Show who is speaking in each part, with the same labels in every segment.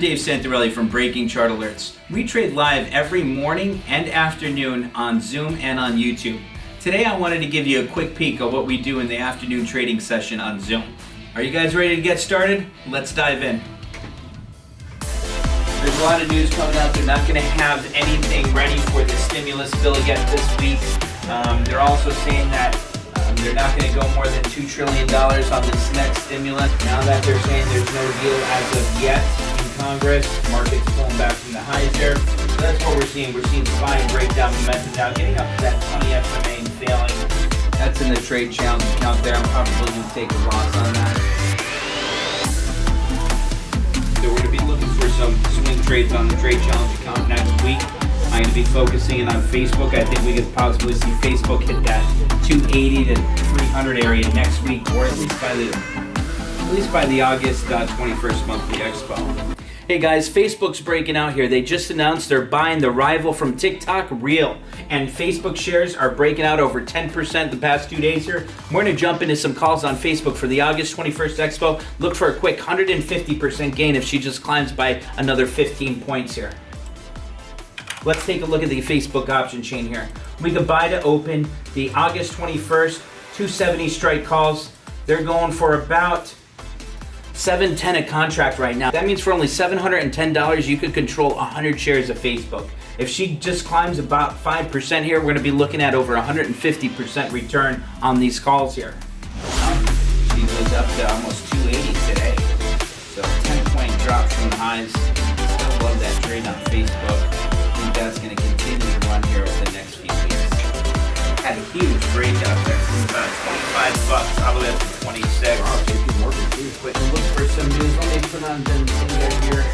Speaker 1: Dave Santarelli from Breaking Chart Alerts. We trade live every morning and afternoon on Zoom and on YouTube. Today I wanted to give you a quick peek of what we do in the afternoon trading session on Zoom. Are you guys ready to get started? Let's dive in. There's a lot of news coming out. They're not going to have anything ready for the stimulus bill yet this week. They're also saying that they're not going to go more than $2 trillion on this next stimulus. Now that they're saying there's no deal as of yet in Congress, markets pulling back from the highs there. So that's what we're seeing. We're seeing SPY and breakdown momentum now, getting up to that 20 SMA and failing. That's in the trade challenge account there. I'm probably going to take a loss on that. So we're going to be looking for some swing trades on the trade challenge account next week. I'm going to be focusing in on Facebook. I think we could possibly see Facebook hit that 280 to 300 area next week, or at least by the August 21st monthly expo. Hey guys, Facebook's breaking out here. They just announced they're buying the rival from TikTok, Reel, and Facebook shares are breaking out over 10% the past 2 days here. We're going to jump into some calls on Facebook for the August 21st expo. Look for a quick 150% gain if she just climbs by another 15 points here. Let's take a look at the Facebook option chain here. We could buy to open the August 21st 270 strike calls. They're going for about $710 a contract right now. That means for only $710, you could control 100 shares of Facebook. If she just climbs about 5% here, we're going to be looking at over 150% return on these calls here. She goes up to almost 280 today. So 10-point drop from the highs. Still love that trade on Facebook. That's going to continue to run here over the next few weeks. Had a huge breakout there from about $25 all the way up to 26.
Speaker 2: Wow, JP Morgan too.
Speaker 1: Quick look for some news. Let me put on Benzinga here.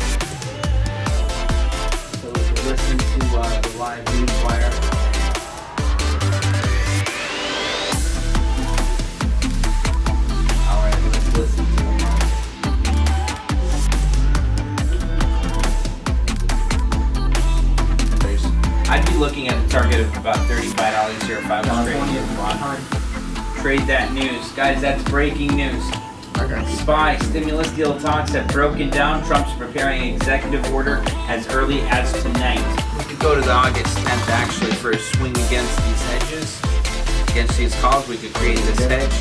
Speaker 1: So we can listen to the live news wire. All right, let's listen to them. I'd be looking at a target of about $35 here if I was trading. Trade that news. Guys, that's breaking news. SPY stimulus deal talks have broken down. Trump's preparing an executive order as early as tonight. We could go to the August 10th actually for a swing against these hedges. Against these calls, we could create this hedge.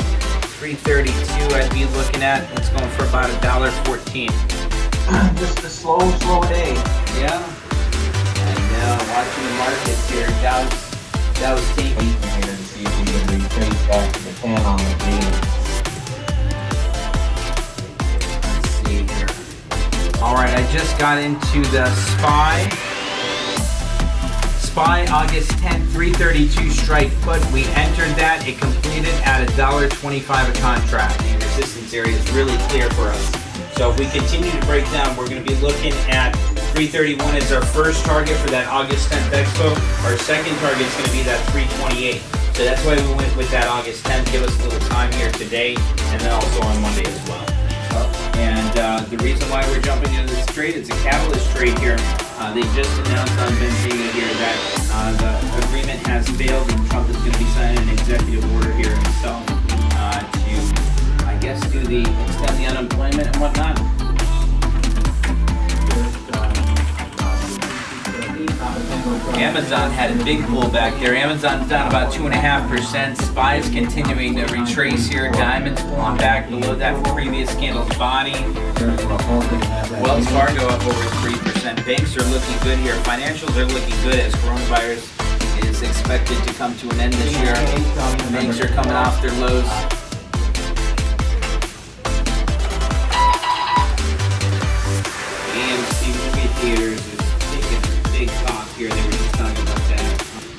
Speaker 1: 332 I'd be looking at. It's going for about $1.14.
Speaker 2: Just a slow day.
Speaker 1: Yeah. Watching the markets here, Dow's taking
Speaker 2: here and see if we can retrace back to the 10 on the daily.
Speaker 1: Let's see here. Alright, I just got into the SPY. SPY August 10th, 332 strike put. We entered that. It completed at $1.25 a contract. The resistance area is really clear for us. So if we continue to break down, we're going to be looking at 331 is our first target for that August 10th expo. Our second target is going to be that 328. So that's why we went with that August 10th. Give us a little time here today and then also on Monday as well. And the reason why we're jumping into this trade, it's a catalyst trade here. They just announced on Benzinga here that the agreement has failed and Trump is going to be signing an executive order here himself to, I guess, extend the unemployment and whatnot. Amazon had a big pullback there. Amazon's down about 2.5%. SPY's continuing to retrace here. Diamonds pulling back below that previous candle's body. Wells Fargo up over 3%. Banks are looking good here. Financials are looking good as coronavirus is expected to come to an end this year. Banks are coming off their lows. AMC movie theaters is taking a big pop here. They were just talking about that.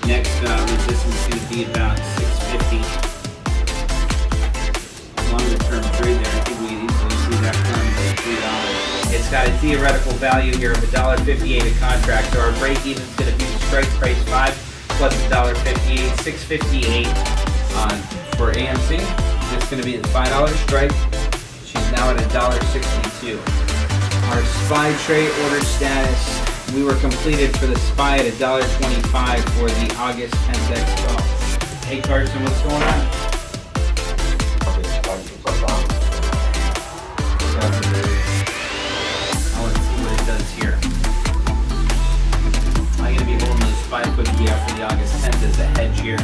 Speaker 1: Next resistance is going to be about 650. Longer term trade there. I think we can easily see that climb to $3. It's got a theoretical value here of $1.58 a contract. So our break even is going to be strike price 5 plus $1.58, $6.58 for AMC. It's going to be the $5 strike. She's now at $1.62. Our SPY trade order status, we were completed for the SPY at $1.25 for the August 10th expo. Hey Carson, what's going on? I want to see what it does here. I'm going to be holding those SPY puts we have for the August 10th as a hedge here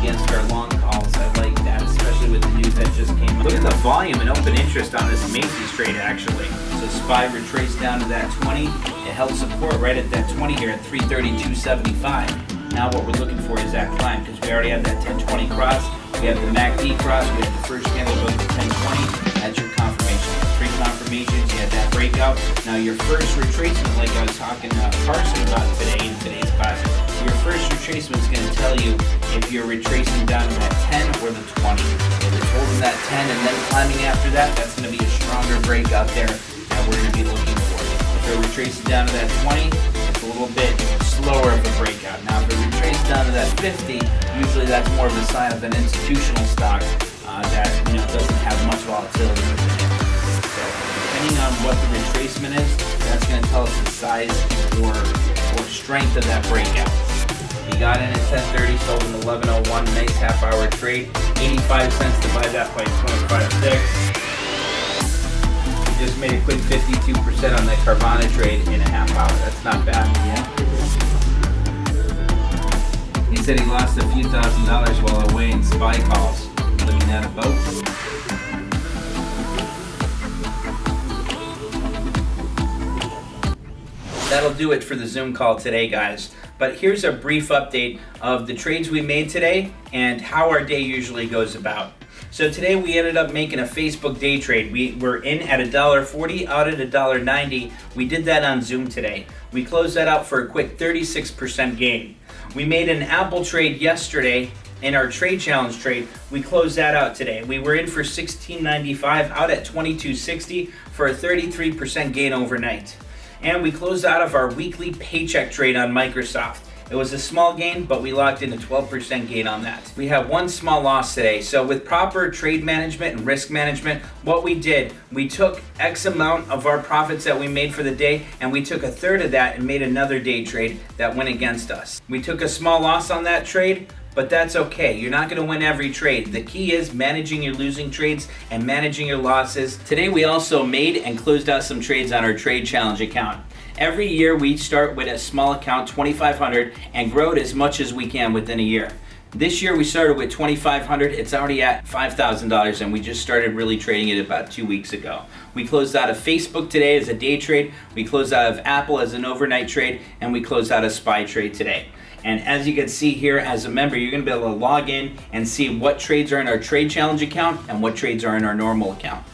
Speaker 1: against our long calls. I like that, especially with the news that just came out. Look at the volume and open interest on this Macy's trade actually. So SPY retraced down to that 20. It held support right at that 20 here at 332.75. Now what we're looking for is that climb because we already have that 1020 cross. We have the MACD cross. We have the first candle above the 1020. That's your confirmation. 3 confirmations. You had that breakout. Now your first retracement, like I was talking to Carson about today in today's class, your first retracement is going to tell you if you're retracing down to that 10 or the 20. If it's holding that 10 and then climbing after that, that's going to be a stronger breakout there that we're going to be looking for. If they're retracing down to that 20, it's a little bit slower of a breakout. Now if it retraces down to that 50, usually that's more of a sign of an institutional stock that doesn't have much volatility within it. So depending on what the retracement is, that's going to tell us the size or strength of that breakout. You got in at 10:30, sold in 11:01, nice half-hour trade, 85 cents to buy that by 0.56. You just made a quick 52% on that Carvana trade in a half hour. That's not bad, yeah. He said he lost a few $1,000s while away in SPY calls, looking at a boat. That'll do it for the Zoom call today, guys. But here's a brief update of the trades we made today and how our day usually goes about. So today we ended up making a Facebook day trade. We were in at $1.40, out at $1.90. We did that on Zoom today. We closed that out for a quick 36% gain. We made an Apple trade yesterday in our trade challenge trade. We closed that out today. We were in for $16.95, out at $22.60 for a 33% gain overnight. And we closed out of our weekly paycheck trade on Microsoft. It was a small gain, but we locked in a 12% gain on that. We have one small loss today. So with proper trade management and risk management, what we did, we took X amount of our profits that we made for the day, and we took a third of that and made another day trade that went against us. We took a small loss on that trade, but that's okay. You're not going to win every trade. The key is managing your losing trades and managing your losses. Today we also made and closed out some trades on our trade challenge account. Every year we start with a small account, $2,500, and grow it as much as we can within a year. This year we started with $2,500. It's already at $5,000, and we just started really trading it about 2 weeks ago. We closed out of Facebook today as a day trade. We closed out of Apple as an overnight trade, and we closed out a SPY trade today. And as you can see here, as a member, you're going to be able to log in and see what trades are in our trade challenge account and what trades are in our normal account.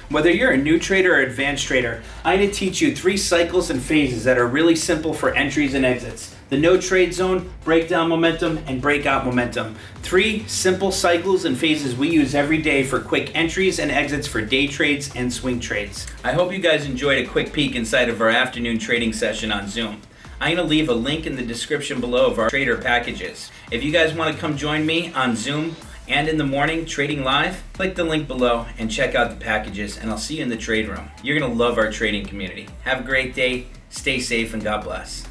Speaker 1: Whether you're a new trader or advanced trader, I'm going to teach you 3 cycles and phases that are really simple for entries and exits. The no trade zone, breakdown momentum, and breakout momentum. 3 simple cycles and phases we use every day for quick entries and exits for day trades and swing trades. I hope you guys enjoyed a quick peek inside of our afternoon trading session on Zoom. I'm going to leave a link in the description below of our trader packages. If you guys want to come join me on Zoom and in the morning trading live, click the link below and check out the packages, and I'll see you in the trade room. You're going to love our trading community. Have a great day, stay safe, and God bless.